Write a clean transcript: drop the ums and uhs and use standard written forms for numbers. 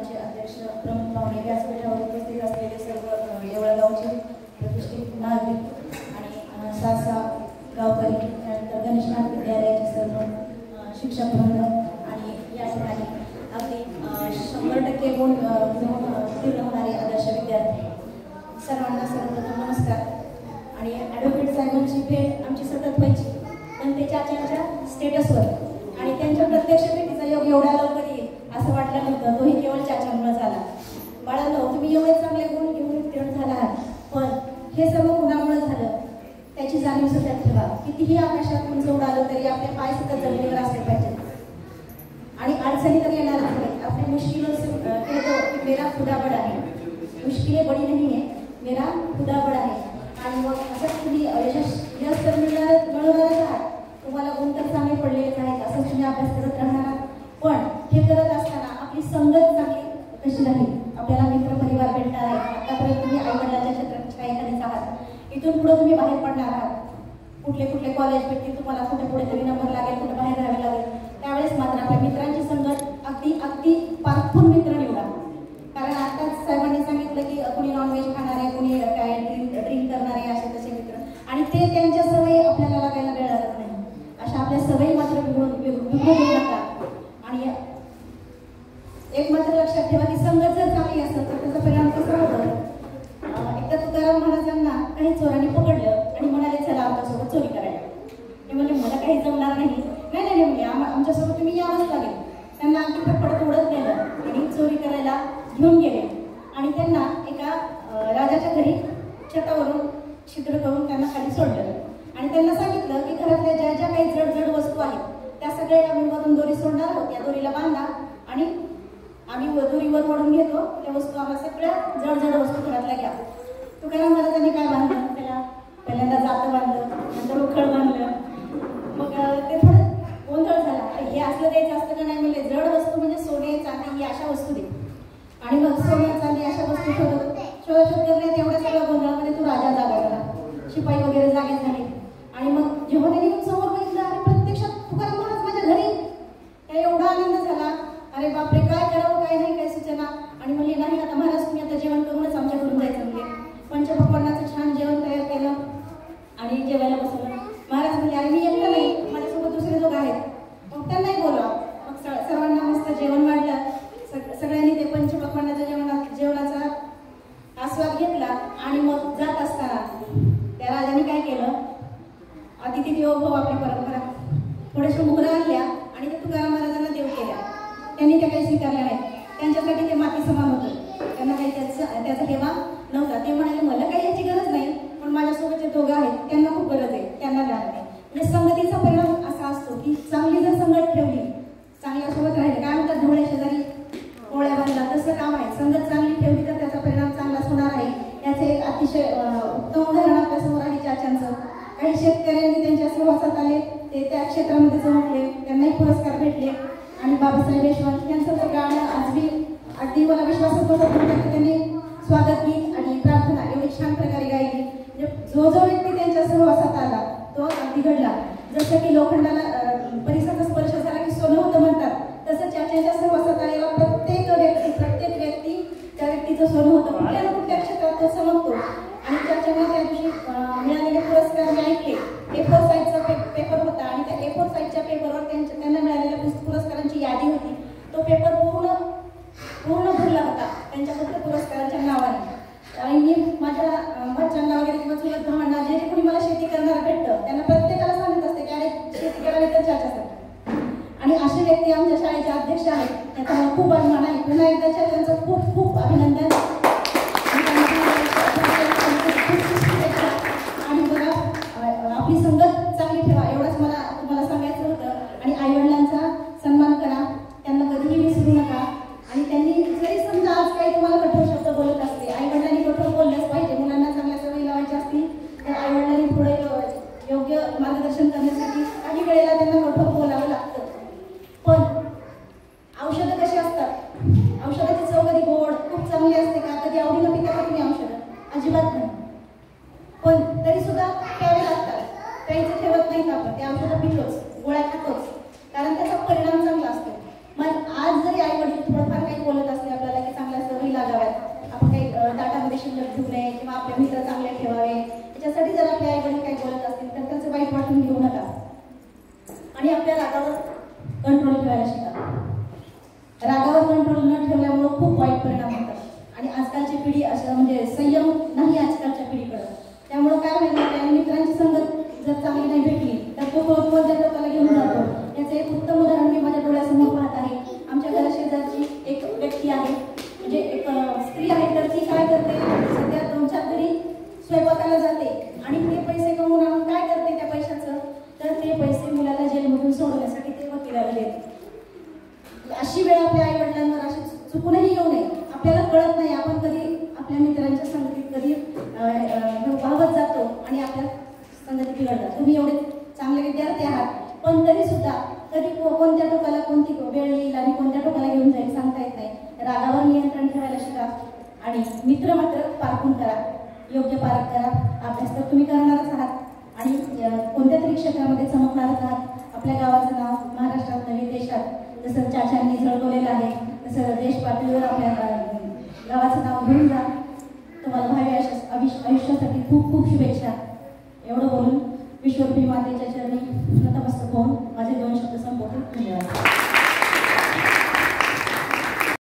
आमचे अध्यक्ष प्रमुख पाहुणे, व्यासपीठावर उपस्थित असलेले सर्व येवळगावचे प्रतिष्ठित नागरिक आणि सासा गावकरी, त्यानंतर गणेशनाथ विद्यालयाचे सर्व शिक्षक वृंद आणि या ठिकाणी अगदी 100% गुण उत्तीर्ण होणारे आदर्श विद्यार्थी, सर्वांना सर्वप्रथम नमस्कार. आणि ॲडव्होकेट साहेबांची भेट आमची सतत व्हायची, पण ते चाचांच्या स्टेटसवर आणि त्यांच्या प्रत्यक्ष भेटीचा योग एवढ्या लवकर येईल असं वाटलं नव्हतं. तोही केवळ चाचांमुळे झाला. बाळांनो, तुम्ही एवढे चांगले गुण घेऊन उत्तीर्ण झाला आहात, पण हे सर्व गुणामुळे झालं त्याची जाणीव सुद्धा ठेवा. कितीही आकाशात उंच उडालं तरी आपले पाय सुद्धा जमिनीवर असले पाहिजेत आणि अडचणी तर येणारच नाही. आपली मुश्किलों से कहतो की मेरा खुदा बडा है, मुश्किलें बडी नाही आहे, मेरा खुदा बडा है. आणि मग असंच तुम्ही यश तर मिळवणारच आहात. तुम्हाला गुण तर चांगले पडलेलेच आहेत, असंच तुम्ही अभ्यास करत राहणार आहात. पण हे करत असताना आपली संगत चांगली कशी राहील, आपल्याला मित्र परिवार भेटणार आहे. आतापर्यंत तुम्ही आईवडिलांच्या क्षेत्रात एखाद्याच आहात, इथून पुढे तुम्ही बाहेर पडणार आहात. कुठले कुठले कॉलेज भेटतील तुम्हाला, कुठे पुढे तरी नंबर लागेल, कुठे बाहेर राहावे लागेल. त्यावेळेस मात्र आपल्या मित्रांची संगत अगदी अगदी पारखून मित्र निवडा. कारण आताच साहेबांनी सांगितलं की कुणी नॉनव्हेज खाणारे, कुणी काय ड्रिंक करणारे, असे तसे मित्र, आणि ते त्यांच्या सवयी आपल्याला लागायला वेळ लागत नाही. अशा आपल्या सवयी मात्र बिघडू नका. आणि एक मात्र लक्षात ठेवा की संगत जर चांगली असेल तर त्याचा परिणाम कसा होतो. एकदा तुकाराम महाराजांना काही चोरांनी पकडलं आणि म्हणाले चला आमच्यासोबत चोरी करायला. ते म्हणजे मला काही जमणार नाही. नाही नाही म्हणजे आमच्यासोबत तुम्ही यावंच लागेल. त्यांना अगदी फटफट ओढत नेलं आणि चोरी करायला घेऊन गेले. आणि त्यांना एका राजाच्या घरी छतावरून छिद्र करून त्यांना खाली सोडलं आणि त्यांना सांगितलं की घरातल्या ज्या ज्या काही जड वस्तू आहेत त्या सगळ्या आम्ही वरून दोरी सोडणार आहोत, या दोरीला बांधा आणि आम्ही दोरीवर ओढून घेतो, त्या वस्तू आम्हाला सगळ्या जड वस्तू घरातल्या घ्या. तुकाराम महाराजांनी काय बांधलं, त्याला पहिल्यांदा जातं बांधलं, नंतर उखळ बांधलं. मग ते थोडं गोंधळ झाला. हे असलं द्यायचं असतं का नाही, म्हणजे जड वस्तू म्हणजे सोने चांदी ही अशा वस्तू दे. आणि मग सोने चांदी अशा वस्तू शोध करण्यात एवढ्या सगळ्या गोंधळामध्ये तो राजा जागा झाला, शिपाई वगैरे जागे झाले. आणि मग जेव्हा त्यांनी समोर बघितलं आणि प्रत्यक्षात तुकाराम महाराज माझ्या घरी, त्या एवढा आनंद झाला. अरे बापरे, काय करावं काय नाही, काय सूचना. आणि म्हणले नाही आता महाराज तुम्ही आता जेवण करूनच आमच्या घरून जायचं. म्हणजे पंचपक्वान्नाचं छान जेवण तयार केलं आणि जेवायला बसवलं. महाराज म्हणजे अरे मी एकटं नाही, माझ्यासोबत दुसरे लोक आहेत, मग त्यांनाही बोलवा. मग सर्वांना मस्त जेवण वाढलं. सगळ्यांनी ते पंचपक्वान्नाच्या जेवणाचा आस्वाद घेतला. आणि मग जात असताना त्या राजाने काय केलं, अतिथी देवो भव आपली परंपरा, थोड्याशा मोहरा आणल्या आणि ते तुकाराम महाराजांना देव केल्या. त्यांनी त्या काही स्वीकारल्या नाही. त्यांच्यासाठी ते माती समान होतं, त्यांना काही त्याचा हेवा नव्हता. ते म्हणाले मला काही याची गरज नाही, पण माझ्यासोबत जे दोघं आहेत त्यांना खूप गरज आहे, त्यांना द्या. म्हणजे संगतीचा परिणाम असा असतो की चांगली जर संगत ठेवली, चांगल्यासोबत राहिले, काय म्हणतात ढोळ्या शेजारी पोळ्या बांधला, तसं काम आहे. संगत चांगली ठेवली तर त्याचा परिणाम चांगलाच होणार आहे. याचे एक अतिशय उत्तम उदाहरण आपल्यासमोर आहे चाचांचं. काही शेतकऱ्यांनी त्यांच्या सहवासात आले, ते त्या क्षेत्रामध्ये चमकले, त्यांनाही पुरस्कार भेटले. आणि बाबासाहेब यशवंत यांचं तर गाणं अगदी मला विश्वासच बसत नव्हता की त्यांनी स्वागत गीत आणि प्रार्थना एवढी छान प्रकारे गायली. म्हणजे जो व्यक्ती त्यांच्या सहवासात आला तो अगदी घडला. जसं की लोखंडाला परिसराचा स्पर्श झाला की सोनं होतं म्हणतात, तसं चाचांच्या सहवासात आलेला प्रत्येक व्यक्ती त्या व्यक्तीचं सोनं होतं. कुठल्या ना कुठल्या क्षेत्रात तो चमकतो. आणि चाचांना त्या दिवशी मिळालेले पुरस्कार मी ऐकले. A4 साईजचा पेपर होता आणि त्या A4 साईजच्या पेपरवर त्यांना मिळालेल्या पुरस्कारांची यादी होती. तो पेपर पूर्ण भरला होता त्यांच्या फक्त पुरस्कारांच्या नावाने. आणि मी माझ्या भाच्यांना वगैरे किंवा चुलत भावांना जे कोणी मला शेती करणार भेटतं त्यांना प्रत्येकाला सांगत असते की अरे शेती करावी तर चाचासाठी. आणि असे व्यक्ती आमच्या शाळेचे अध्यक्ष आहेत, त्याचा मला खूप अभिमान आहे. पुन्हा एकदा त्यांचं खूप खूप अभिनंदन. आणि बघा आपली संगत चांगली ठेवा, एवढंच मला तुम्हाला सांगायचं होतं. आणि आईवडिलांचा सन्मान करा, त्यांना कधीही विसरू नका. आणि त्यांनी जरी समजा आज काही तुम्हाला कठोर शब्द बोलत असते, आईवडिलांनी कठोर बोललंच पाहिजे. मुलांना चांगल्या सवयी लावायच्या असतील तर आईवडिलांनी पुढे योग्य मार्गदर्शन करण्यासाठी काही वेळेला त्यांना कठोर बोलावं लागतं. पण औषधं कशी असतात, औषधाची चव कधी गोड खूप चांगली असते का, घेऊ नये किंवा आपले मित्र चांगले ठेवावे, याच्यासाठी जर आपले आई वडील काही बोलत असतील तर त्याचं वाईट वाटून घेऊ नका आणि आपल्या रागावर कंट्रोल ठेवायला शिका. रागावर कंट्रोल न ठेवल्यामुळे खूप वाईट परिणाम होतात आणि आजकालची पिढी असं म्हणजे संयम नाही आजकालच्या पिढीकडे. त्यामुळे काय होईल, मित्रांची संगत जर चांगली नाही भेटली तर तो कोणत्या टोकाला घेऊन जातो. याचं एक उत्तम उदाहरण मी माझ्या डोळ्यासमोर पाहत आहे. आमच्या घराशेजारची एक व्यक्ती आहे, म्हणजे एक स्त्री आहे, तर ती काय करते, सध्या 2-4 घरी स्वयंपाकाला जाते आणि ते पैसे कमवून आणून काय करते त्या पैशाचं, तर ते पैसे मुलाला जेलमधून सोडवण्यासाठी ते वकिलाला देते. अशी वेळ आपल्या आई वडिलांवर अशी चुकूनही येऊ नये. आपल्याला कळत नाही आपण कधी आपल्या मित्रांच्या संगतीत कधी वाहवत जातो आणि आपल्या संगती बिघडतात. तुम्ही एवढे चांगले विद्यार्थी आहात, पण तरी सुद्धा कधी कोणत्या टोकाला कोणती वेळ येईल आणि कोणत्या टोकाला घेऊन जाईल सांगता येत नाही. रागावर नियंत्रण ठेवायला शिका आणि मित्र मात्र पारखून करा, योग्य पारख करा. अभ्यास तर तुम्ही करणारच आहात आणि कोणत्या तरी क्षेत्रामध्ये चमकणारच आहात. आपल्या गावाचं नाव महाराष्ट्रात नवीन देशात जसं चाचांनी झळकवलेलं आहे तसं देश पातळीवर आपल्या गावाचं नाव घेऊन जा. तुम्हाला भावी आयुष्यासाठी खूप खूप शुभेच्छा. एवढं बोलून विश्वरूपी मातेच्या चरणी नतमस्तक होऊन माझे 2 शब्द संपवते. धन्यवाद.